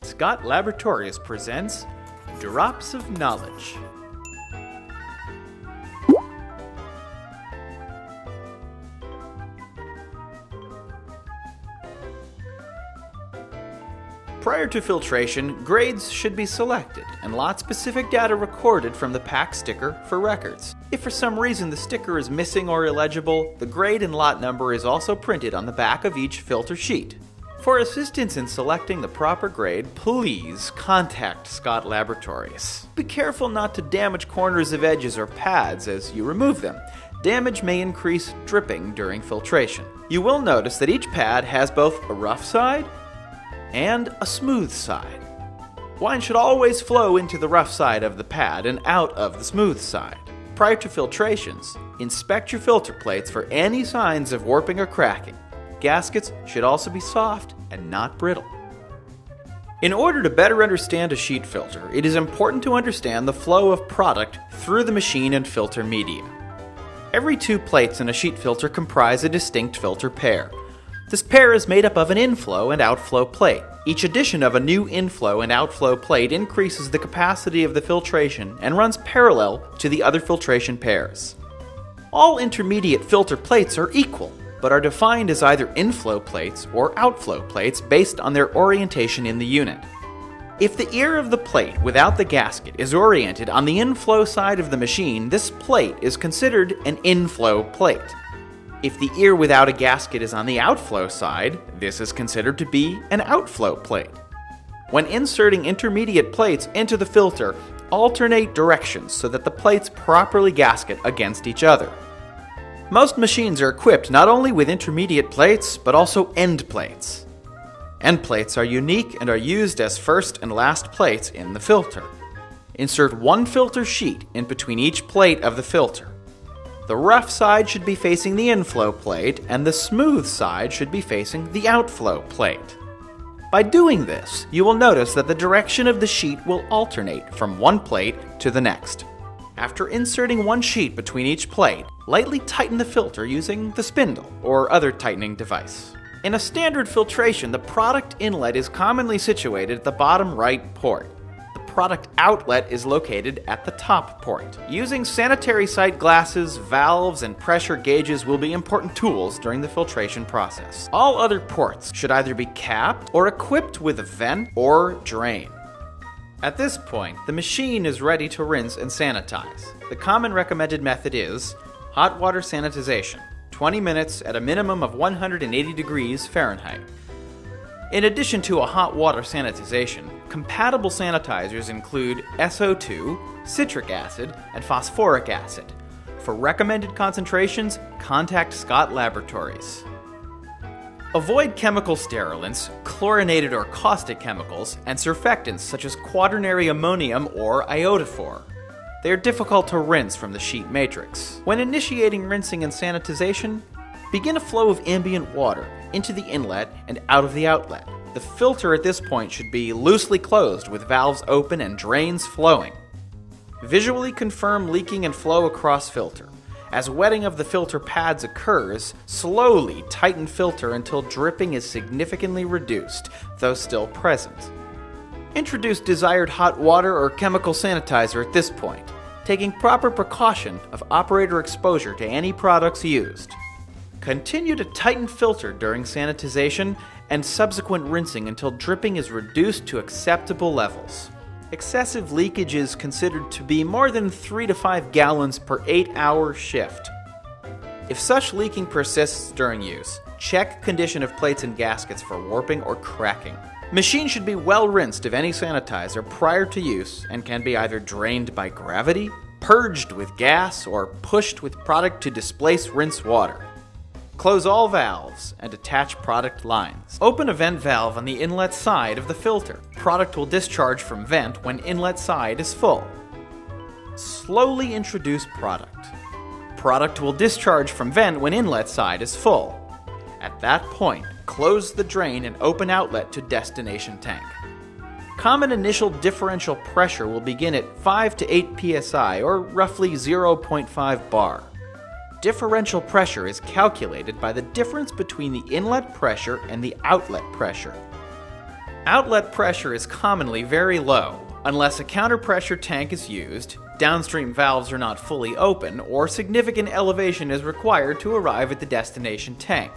Scott Laboratories presents Drops of Knowledge. Prior to filtration, grades should be selected and lot-specific data recorded from the pack sticker for records. If for some reason the sticker is missing or illegible, the grade and lot number is also printed on the back of each filter sheet. For assistance in selecting the proper grade, please contact Scott Laboratories. Be careful not to damage corners of edges or pads as you remove them. Damage may increase dripping during filtration. You will notice that each pad has both a rough side and a smooth side. Wine should always flow into the rough side of the pad and out of the smooth side. Prior to filtrations, inspect your filter plates for any signs of warping or cracking. Gaskets should also be soft and not brittle. In order to better understand a sheet filter, it is important to understand the flow of product through the machine and filter media. Every two plates in a sheet filter comprise a distinct filter pair. This pair is made up of an inflow and outflow plate. Each addition of a new inflow and outflow plate increases the capacity of the filtration and runs parallel to the other filtration pairs. All intermediate filter plates are equal, but are defined as either inflow plates or outflow plates based on their orientation in the unit. If the ear of the plate without the gasket is oriented on the inflow side of the machine, this plate is considered an inflow plate. If the ear without a gasket is on the outflow side, this is considered to be an outflow plate. When inserting intermediate plates into the filter, alternate directions so that the plates properly gasket against each other. Most machines are equipped not only with intermediate plates, but also end plates. End plates are unique and are used as first and last plates in the filter. Insert one filter sheet in between each plate of the filter. The rough side should be facing the inflow plate, and the smooth side should be facing the outflow plate. By doing this, you will notice that the direction of the sheet will alternate from one plate to the next. After inserting one sheet between each plate, lightly tighten the filter using the spindle or other tightening device. In a standard filtration, the product inlet is commonly situated at the bottom right port. Product outlet is located at the top port. Using sanitary sight glasses, valves, and pressure gauges will be important tools during the filtration process. All other ports should either be capped or equipped with a vent or drain. At this point, the machine is ready to rinse and sanitize. The common recommended method is hot water sanitization, 20 minutes at a minimum of 180 degrees Fahrenheit. In addition to a hot water sanitization, compatible sanitizers include SO2, citric acid, and phosphoric acid. For recommended concentrations, contact Scott Laboratories. Avoid chemical sterilants, chlorinated or caustic chemicals, and surfactants such as quaternary ammonium or iodophor. They are difficult to rinse from the sheet matrix. When initiating rinsing and sanitization, begin a flow of ambient water into the inlet and out of the outlet. The filter at this point should be loosely closed with valves open and drains flowing. Visually confirm leaking and flow across filter. As wetting of the filter pads occurs, slowly tighten filter until dripping is significantly reduced, though still present. Introduce desired hot water or chemical sanitizer at this point, taking proper precaution of operator exposure to any products used. Continue to tighten filter during sanitization and subsequent rinsing until dripping is reduced to acceptable levels. Excessive leakage is considered to be more than 3 to 5 gallons per 8-hour shift. If such leaking persists during use, check condition of plates and gaskets for warping or cracking. Machine should be well rinsed of any sanitizer prior to use and can be either drained by gravity, purged with gas, or pushed with product to displace rinse water. Close all valves and attach product lines. Open a vent valve on the inlet side of the filter. Product will discharge from vent when inlet side is full. Slowly introduce product. Product will discharge from vent when inlet side is full. At that point, close the drain and open outlet to destination tank. Common initial differential pressure will begin at 5 to 8 psi or roughly 0.5 bar. Differential pressure is calculated by the difference between the inlet pressure and the outlet pressure. Outlet pressure is commonly very low, unless a counter-pressure tank is used, downstream valves are not fully open, or significant elevation is required to arrive at the destination tank.